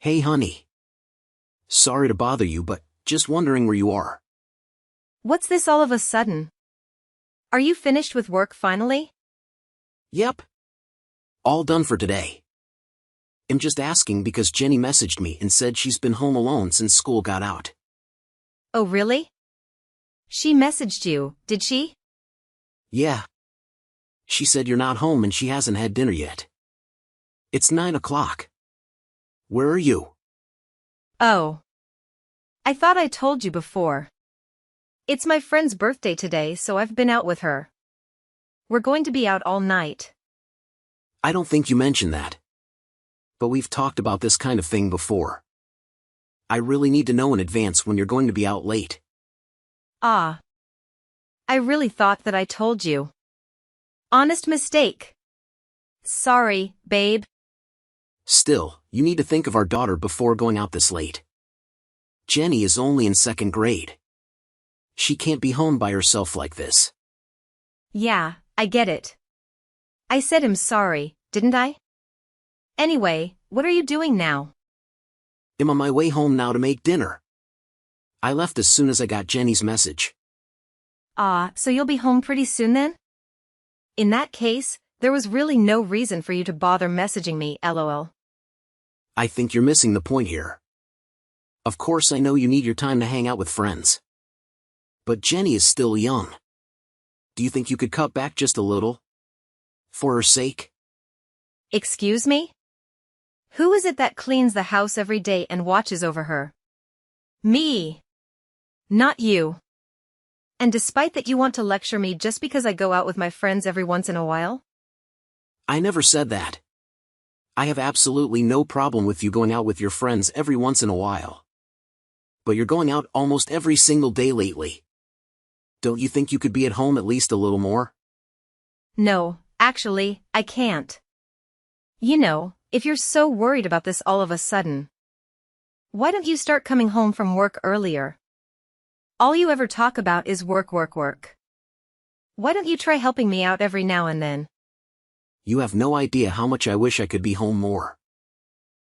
Hey honey. Sorry to bother you, but just wondering where you are. What's this all of a sudden? Are you finished with work finally? Yep. All done for today. I'm just asking because Jenny messaged me and said she's been home alone since school got out. Oh really? She messaged you, did she? Yeah. She said you're not home and she hasn't had dinner yet. It's 9 o'clock. Where are you? Oh. I thought I told you before. It's my friend's birthday today, so I've been out with her. We're going to be out all night. I don't think you mentioned that. But we've talked about this kind of thing before. I really need to know in advance when you're going to be out late. Ah. I really thought that I told you. Honest mistake. Sorry, babe. Still, you need to think of our daughter before going out this late. Jenny is only in second grade. She can't be home by herself like this. Yeah, I get it. I said I'm sorry, didn't I? Anyway, what are you doing now? I'm on my way home now to make dinner. I left as soon as I got Jenny's message. Ah, so you'll be home pretty soon then? In that case, there was really no reason for you to bother messaging me, lol. I think you're missing the point here. Of course I know you need your time to hang out with friends. But Jenny is still young. Do you think you could cut back just a little? For her sake? Excuse me? Who is it that cleans the house every day and watches over her? Me. Not you. And despite that you want to lecture me just because I go out with my friends every once in a while? I never said that. I have absolutely no problem with you going out with your friends every once in a while. But you're going out almost every single day lately. Don't you think you could be at home at least a little more? No, actually, I can't. You know, if you're so worried about this all of a sudden, why don't you start coming home from work earlier? All you ever talk about is work, work, work. Why don't you try helping me out every now and then? You have no idea how much I wish I could be home more.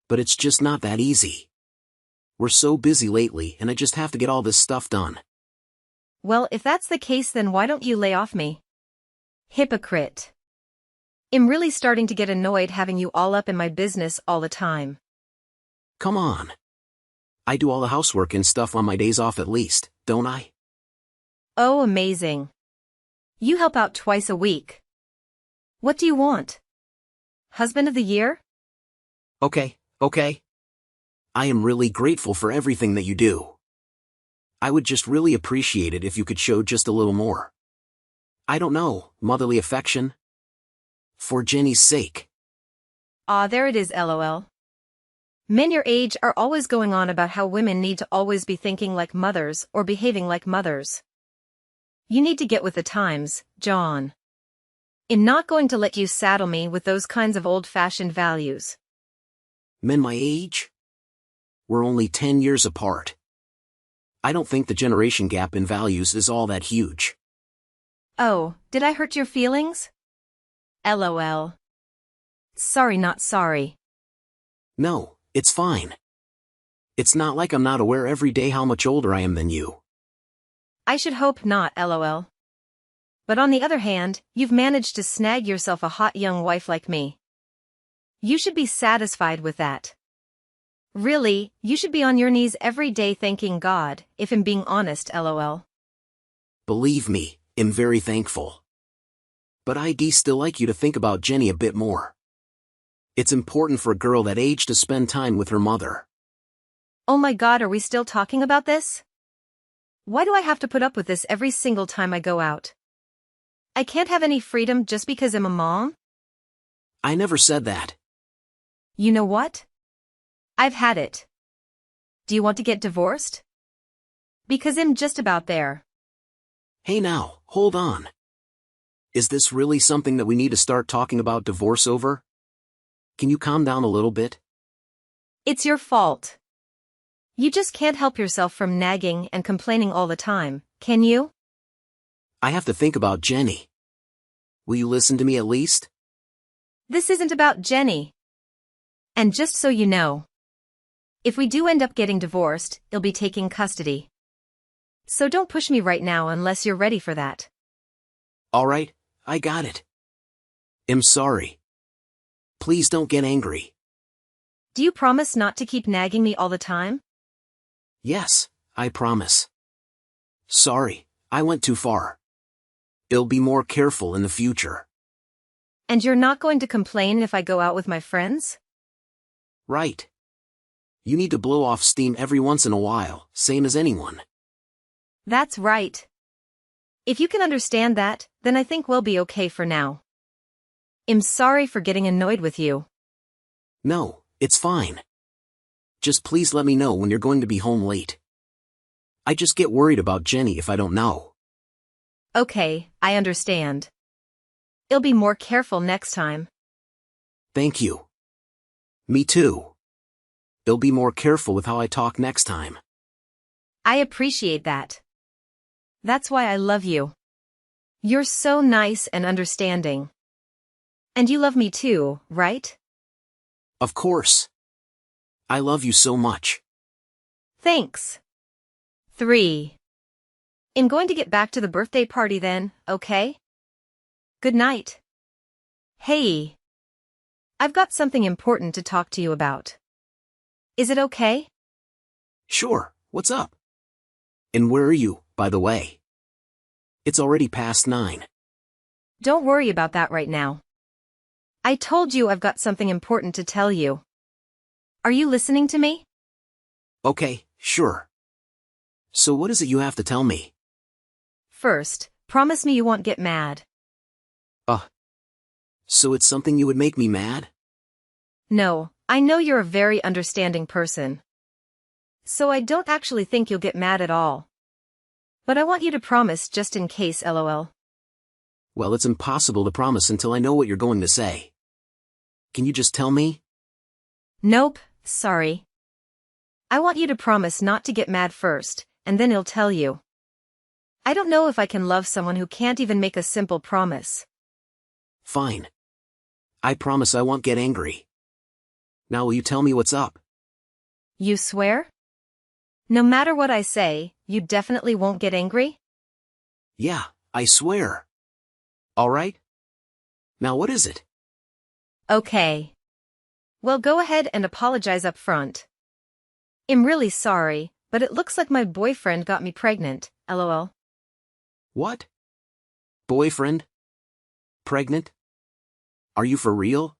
But it's just not that easy. We're so busy lately and I just have to get all this stuff done. Well, if that's the case, then why don't you lay off me? Hypocrite. I'm really starting to get annoyed having you all up in my business all the time. Come on. I do all the housework and stuff on my days off at least, don't I? Oh, amazing. You help out twice a week. What do you want? Husband of the year? Okay. I am really grateful for everything that you do. I would just really appreciate it if you could show just a little more. I don't know, motherly affection? For Jenny's sake. Ah, there it is, lol. Men your age are always going on about how women need to always be thinking like mothers or behaving like mothers. You need to get with the times, John. I'm not going to let you saddle me with those kinds of old-fashioned values. Men my age? We're only 10 years apart. I don't think the generation gap in values is all that huge. Oh, did I hurt your feelings? LOL. Sorry, not sorry. No, it's fine. It's not like I'm not aware every day how much older I am than you. I should hope not, LOL. But on the other hand, you've managed to snag yourself a hot young wife like me. You should be satisfied with that. Really, you should be on your knees every day thanking God, if I'm being honest, LOL. Believe me, I'm very thankful. But I'd still like you to think about Jenny a bit more. It's important for a girl that age to spend time with her mother. Oh my God, are we still talking about this? Why do I have to put up with this every single time I go out? I can't have any freedom just because I'm a mom? I never said that. You know what? I've had it. Do you want to get divorced? Because I'm just about there. Hey now, hold on. Is this really something that we need to start talking about divorce over? Can you calm down a little bit? It's your fault. You just can't help yourself from nagging and complaining all the time, can you? I have to think about Jenny. Will you listen to me at least? This isn't about Jenny. And just so you know, If we do end up getting divorced, you'll be taking custody. So don't push me right now unless you're ready for that. Alright, I got it. I'm sorry. Please don't get angry. Do you promise not to keep nagging me all the time? Yes, I promise. Sorry, I went too far. I'll be more careful in the future. And you're not going to complain if I go out with my friends? Right. You need to blow off steam every once in a while, same as anyone. That's right. If you can understand that, then I think we'll be okay for now. I'm sorry for getting annoyed with you. No, it's fine. Just please let me know when you're going to be home late. I just get worried about Jenny if I don't know. Okay, I understand. I'll be more careful next time. Thank you. Me too. I'll be more careful with how I talk next time. I appreciate that. That's why I love you. You're so nice and understanding. And you love me too, right? Of course. I love you so much. Thanks. 3. I'm going to get back to the birthday party then, okay? Good night. Hey. I've got something important to talk to you about. Is it okay? Sure, what's up? And where are you, by the way? It's already past 9. Don't worry about that right now. I told you I've got something important to tell you. Are you listening to me? Okay, sure. So what is it you have to tell me? First, promise me you won't get mad. So it's something you would make me mad? No, I know you're a very understanding person. So I don't actually think you'll get mad at all. But I want you to promise just in case, lol. Well, it's impossible to promise until I know what you're going to say. Can you just tell me? Nope, sorry. I want you to promise not to get mad first, and then I'll tell you. I don't know if I can love someone who can't even make a simple promise. Fine. I promise I won't get angry. Now will you tell me what's up? You swear? No matter what I say, you definitely won't get angry? Yeah, I swear. Alright? Now what is it? Okay. Well, go ahead and apologize up front. I'm really sorry, but it looks like my boyfriend got me pregnant, lol. What? Boyfriend? Pregnant? Are you for real?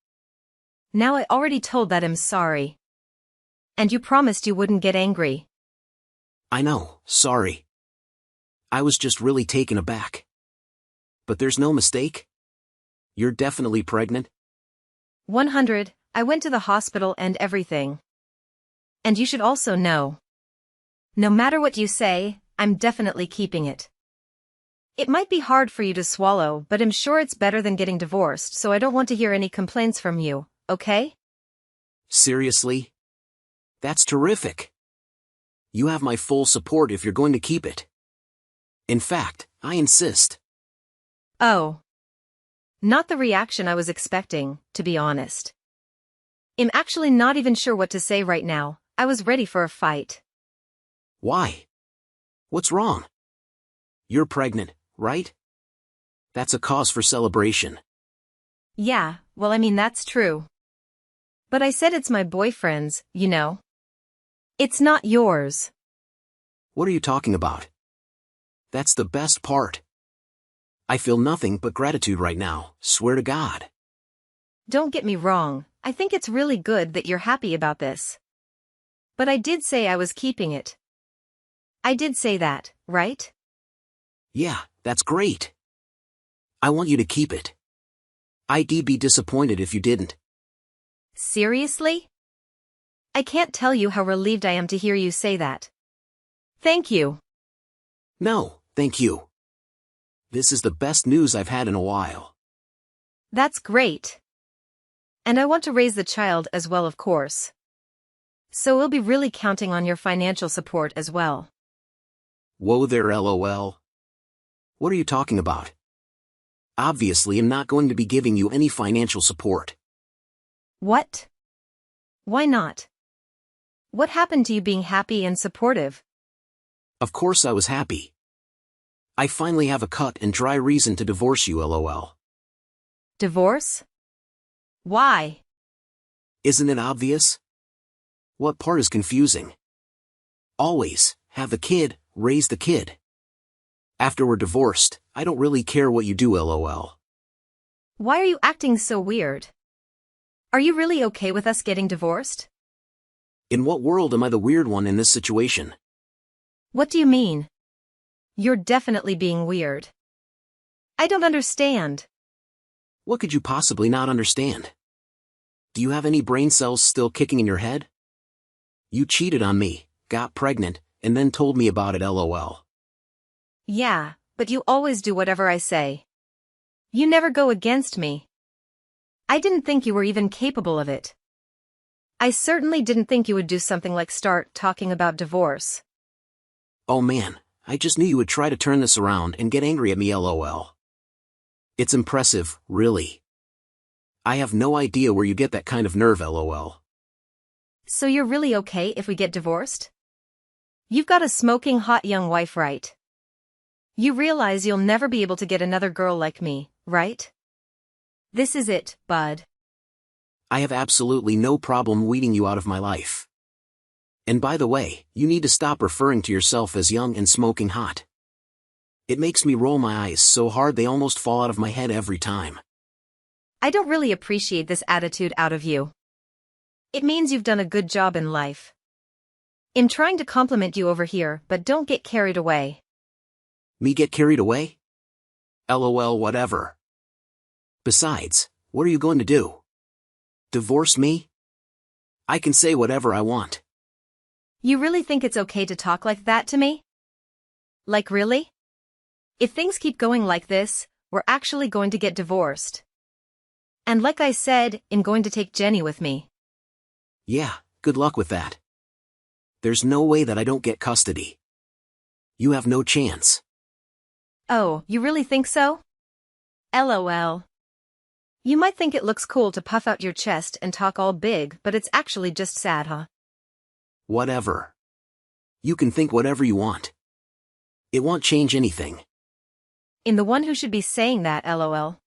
Now I already told that I'm sorry. And you promised you wouldn't get angry. I know, sorry. I was just really taken aback. But there's no mistake? You're definitely pregnant? 100, I went to the hospital and everything. And you should also know. No matter what you say, I'm definitely keeping it. It might be hard for you to swallow, but I'm sure it's better than getting divorced, so I don't want to hear any complaints from you, okay? Seriously? That's terrific. You have my full support if you're going to keep it. In fact, I insist. Oh. Not the reaction I was expecting, to be honest. I'm actually not even sure what to say right now. I was ready for a fight. Why? What's wrong? You're pregnant, right? That's a cause for celebration. Yeah, well, I mean, that's true. But I said it's my boyfriend's, you know. It's not yours. What are you talking about? That's the best part. I feel nothing but gratitude right now, swear to God. Don't get me wrong, I think it's really good that you're happy about this. But I did say I was keeping it. I did say that, right? Yeah, that's great. I want you to keep it. I'd be disappointed if you didn't. Seriously? I can't tell you how relieved I am to hear you say that. Thank you. No, thank you. This is the best news I've had in a while. That's great. And I want to raise the child as well, of course. So we'll be really counting on your financial support as well. Whoa there, lol. What are you talking about? Obviously, I'm not going to be giving you any financial support. What? Why not? What happened to you being happy and supportive? Of course I was happy. I finally have a cut and dry reason to divorce you, lol. Divorce? Why? Isn't it obvious? What part is confusing? Always, have the kid, raise the kid. After we're divorced, I don't really care what you do, lol. Why are you acting so weird? Are you really okay with us getting divorced? In what world am I the weird one in this situation? What do you mean? You're definitely being weird. I don't understand. What could you possibly not understand? Do you have any brain cells still kicking in your head? You cheated on me, got pregnant, and then told me about it, lol. Yeah, but you always do whatever I say. You never go against me. I didn't think you were even capable of it. I certainly didn't think you would do something like start talking about divorce. Oh man, I just knew you would try to turn this around and get angry at me, lol. It's impressive, really. I have no idea where you get that kind of nerve, lol. So you're really okay if we get divorced? You've got a smoking hot young wife, right? You realize you'll never be able to get another girl like me, right? This is it, bud. I have absolutely no problem weeding you out of my life. And by the way, you need to stop referring to yourself as young and smoking hot. It makes me roll my eyes so hard they almost fall out of my head every time. I don't really appreciate this attitude out of you. It means you've done a good job in life. I'm trying to compliment you over here, but don't get carried away. Me get carried away? LOL, whatever. Besides, what are you going to do? Divorce me? I can say whatever I want. You really think it's okay to talk like that to me? Like really? If things keep going like this, we're actually going to get divorced. And like I said, I'm going to take Jenny with me. Yeah, good luck with that. There's no way that I don't get custody. You have no chance. Oh, you really think so? LOL. You might think it looks cool to puff out your chest and talk all big, but it's actually just sad, huh? Whatever. You can think whatever you want. It won't change anything. I'm the one who should be saying that, LOL.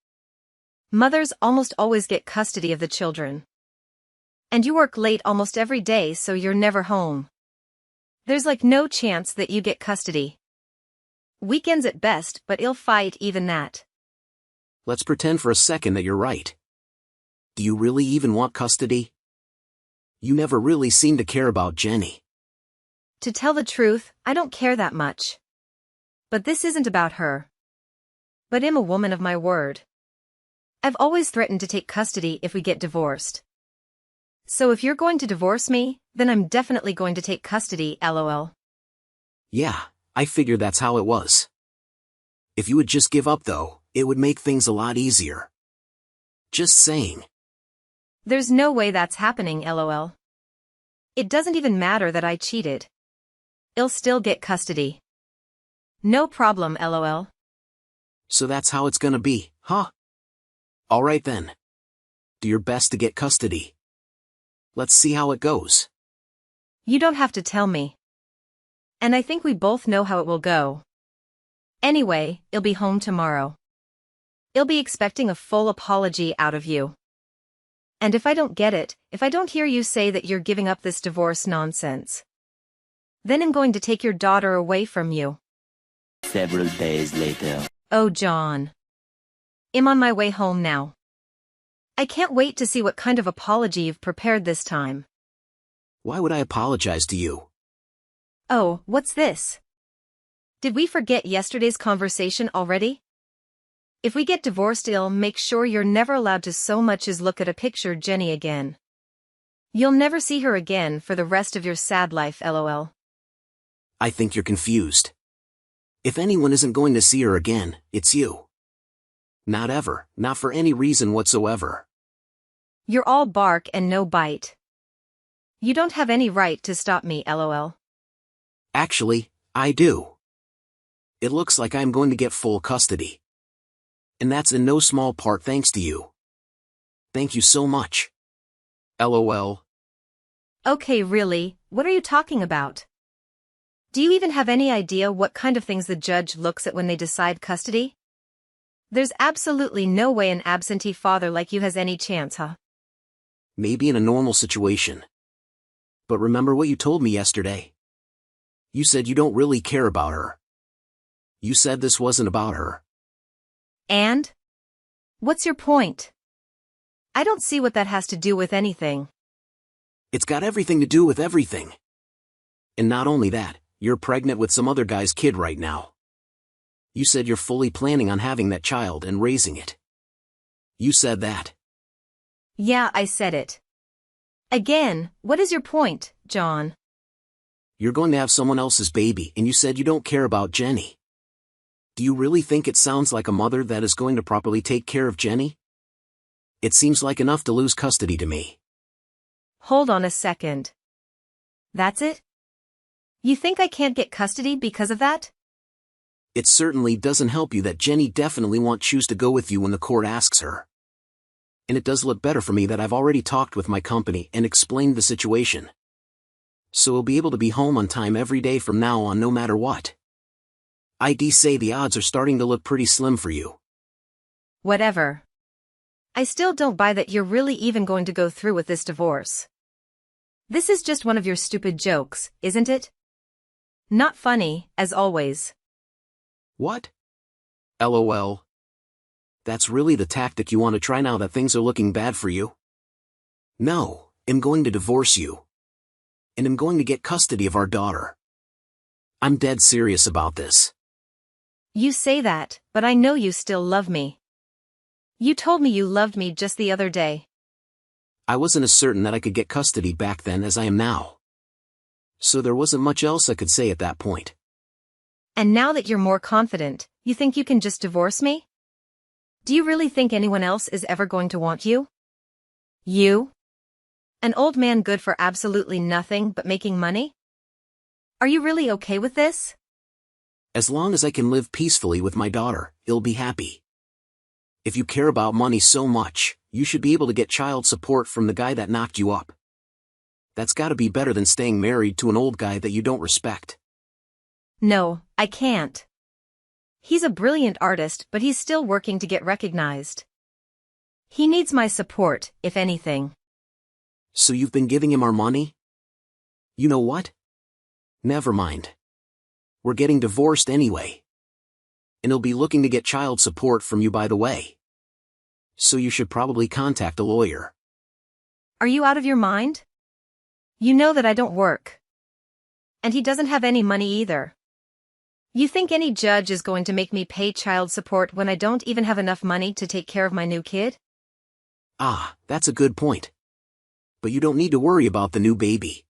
Mothers almost always get custody of the children. And you work late almost every day, so you're never home. There's like no chance that you get custody. Weekends at best, but I'll fight even that. Let's pretend for a second that you're right. Do you really even want custody? You never really seem to care about Jenny. To tell the truth, I don't care that much. But this isn't about her. But I'm a woman of my word. I've always threatened to take custody if we get divorced. So if you're going to divorce me, then I'm definitely going to take custody, LOL. Yeah, I figured that's how it was. If you would just give up though, it would make things a lot easier. Just saying. There's no way that's happening, LOL. It doesn't even matter that I cheated. I'll still get custody. No problem, LOL. So that's how it's gonna be, huh? Alright then. Do your best to get custody. Let's see how it goes. You don't have to tell me. And I think we both know how it will go. Anyway, I'll be home tomorrow. I'll be expecting a full apology out of you. And if I don't get it, if I don't hear you say that you're giving up this divorce nonsense, then I'm going to take your daughter away from you. Several days later. Oh, John. I'm on my way home now. I can't wait to see what kind of apology you've prepared this time. Why would I apologize to you? Oh, what's this? Did we forget yesterday's conversation already? If we get divorced, I'll make sure you're never allowed to so much as look at a picture Jenny again. You'll never see her again for the rest of your sad life, LOL. I think you're confused. If anyone isn't going to see her again, it's you. Not ever, not for any reason whatsoever. You're all bark and no bite. You don't have any right to stop me, LOL. Actually, I do. It looks like I'm going to get full custody. And that's in no small part thanks to you. Thank you so much. LOL. Okay, really, what are you talking about? Do you even have any idea what kind of things the judge looks at when they decide custody? There's absolutely no way an absentee father like you has any chance, huh? Maybe in a normal situation. But remember what you told me yesterday? You said you don't really care about her. You said this wasn't about her. And? What's your point? I don't see what that has to do with anything. It's got everything to do with everything. And not only that, you're pregnant with some other guy's kid right now. You said you're fully planning on having that child and raising it. You said that. Yeah, I said it. Again, what is your point, John? You're going to have someone else's baby and you said you don't care about Jenny. Do you really think it sounds like a mother that is going to properly take care of Jenny? It seems like enough to lose custody to me. Hold on a second. That's it? You think I can't get custody because of that? It certainly doesn't help you that Jenny definitely won't choose to go with you when the court asks her. And it does look better for me that I've already talked with my company and explained the situation. So we'll be able to be home on time every day from now on no matter what. I'd say the odds are starting to look pretty slim for you. Whatever. I still don't buy that you're really even going to go through with this divorce. This is just one of your stupid jokes, isn't it? Not funny, as always. What? LOL. That's really the tactic you want to try now that things are looking bad for you? No, I'm going to divorce you. And I'm going to get custody of our daughter. I'm dead serious about this. You say that, but I know you still love me. You told me you loved me just the other day. I wasn't as certain that I could get custody back then as I am now. So there wasn't much else I could say at that point. And now that you're more confident, you think you can just divorce me? Do you really think anyone else is ever going to want you? You? An old man good for absolutely nothing but making money? Are you really okay with this? As long as I can live peacefully with my daughter, I'll be happy. If you care about money so much, you should be able to get child support from the guy that knocked you up. That's gotta be better than staying married to an old guy that you don't respect. No, I can't. He's a brilliant artist, but he's still working to get recognized. He needs my support, if anything. So you've been giving him our money? You know what? Never mind. We're getting divorced anyway. And he'll be looking to get child support from you by the way. So you should probably contact a lawyer. Are you out of your mind? You know that I don't work. And he doesn't have any money either. You think any judge is going to make me pay child support when I don't even have enough money to take care of my new kid? Ah, that's a good point. But you don't need to worry about the new baby.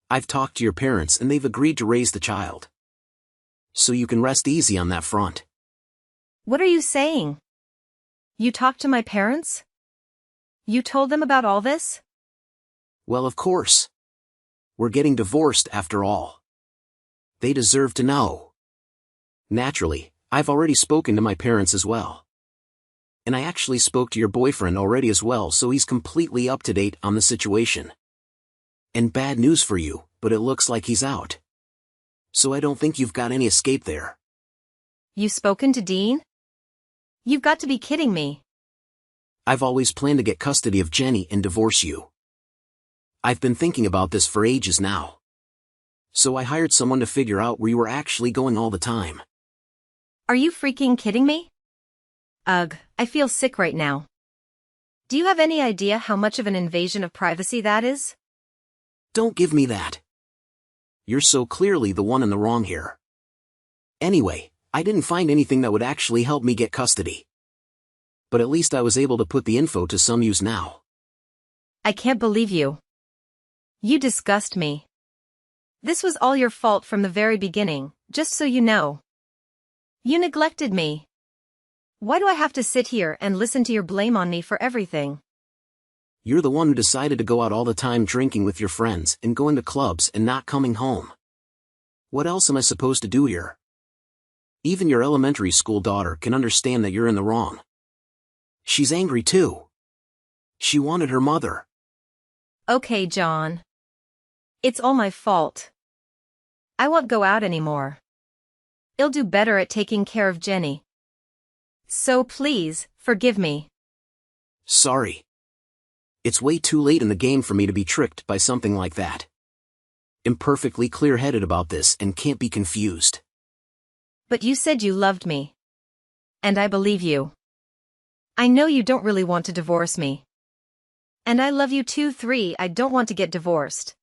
I've talked to your parents and they've agreed to raise the child. So you can rest easy on that front. What are you saying? You talked to my parents? You told them about all this? Well, of course. We're getting divorced after all. They deserve to know. Naturally, I've already spoken to my parents as well. And I actually spoke to your boyfriend already as well, so he's completely up to date on the situation. And bad news for you, but it looks like he's out. So I don't think you've got any escape there. You've spoken to Dean? You've got to be kidding me. I've always planned to get custody of Jenny and divorce you. I've been thinking about this for ages now. So I hired someone to figure out where you were actually going all the time. Are you freaking kidding me? Ugh, I feel sick right now. Do you have any idea how much of an invasion of privacy that is? Don't give me that. You're so clearly the one in the wrong here. Anyway, I didn't find anything that would actually help me get custody. But at least I was able to put the info to some use now. I can't believe you. You disgust me. This was all your fault from the very beginning, just so you know. You neglected me. Why do I have to sit here and listen to your blame on me for everything? You're the one who decided to go out all the time drinking with your friends and going to clubs and not coming home. What else am I supposed to do here? Even your elementary school daughter can understand that you're in the wrong. She's angry too. She wanted her mother. Okay, John. It's all my fault. I won't go out anymore. I'll do better at taking care of Jenny. So please, forgive me. Sorry. It's way too late in the game for me to be tricked by something like that. I'm perfectly clear-headed about this and can't be confused. But you said you loved me. And I believe you. I know you don't really want to divorce me. And I love you too. 3. I don't want to get divorced.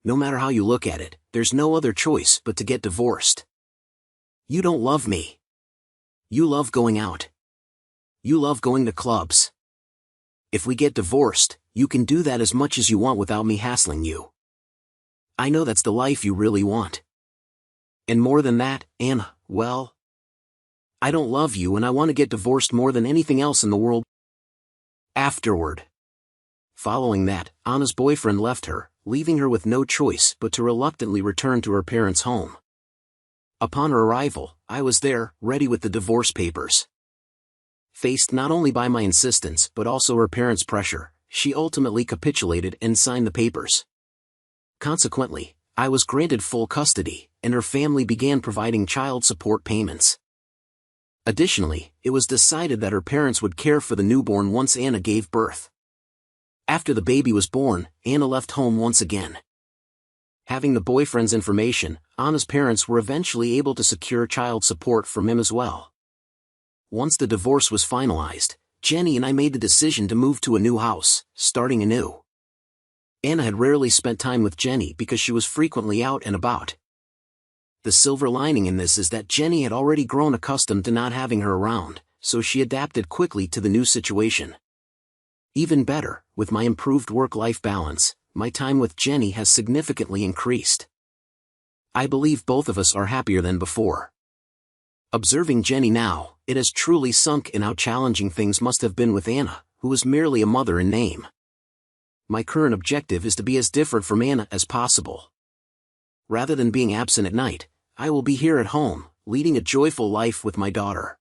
No matter how you look at it, there's no other choice but to get divorced. You don't love me. You love going out. You love going to clubs. If we get divorced, you can do that as much as you want without me hassling you. I know that's the life you really want. And more than that, Anna, well, I don't love you and I want to get divorced more than anything else in the world. Afterward. Following that, Anna's boyfriend left her, leaving her with no choice but to reluctantly return to her parents' home. Upon her arrival, I was there, ready with the divorce papers. Faced not only by my insistence but also her parents' pressure, she ultimately capitulated and signed the papers. Consequently, I was granted full custody, and her family began providing child support payments. Additionally, it was decided that her parents would care for the newborn once Anna gave birth. After the baby was born, Anna left home once again. Having the boyfriend's information, Anna's parents were eventually able to secure child support from him as well. Once the divorce was finalized, Jenny and I made the decision to move to a new house, starting anew. Anna had rarely spent time with Jenny because she was frequently out and about. The silver lining in this is that Jenny had already grown accustomed to not having her around, so she adapted quickly to the new situation. Even better, with my improved work-life balance, my time with Jenny has significantly increased. I believe both of us are happier than before. Observing Jenny now, it has truly sunk in how challenging things must have been with Anna, who was merely a mother in name. My current objective is to be as different from Anna as possible. Rather than being absent at night, I will be here at home, leading a joyful life with my daughter.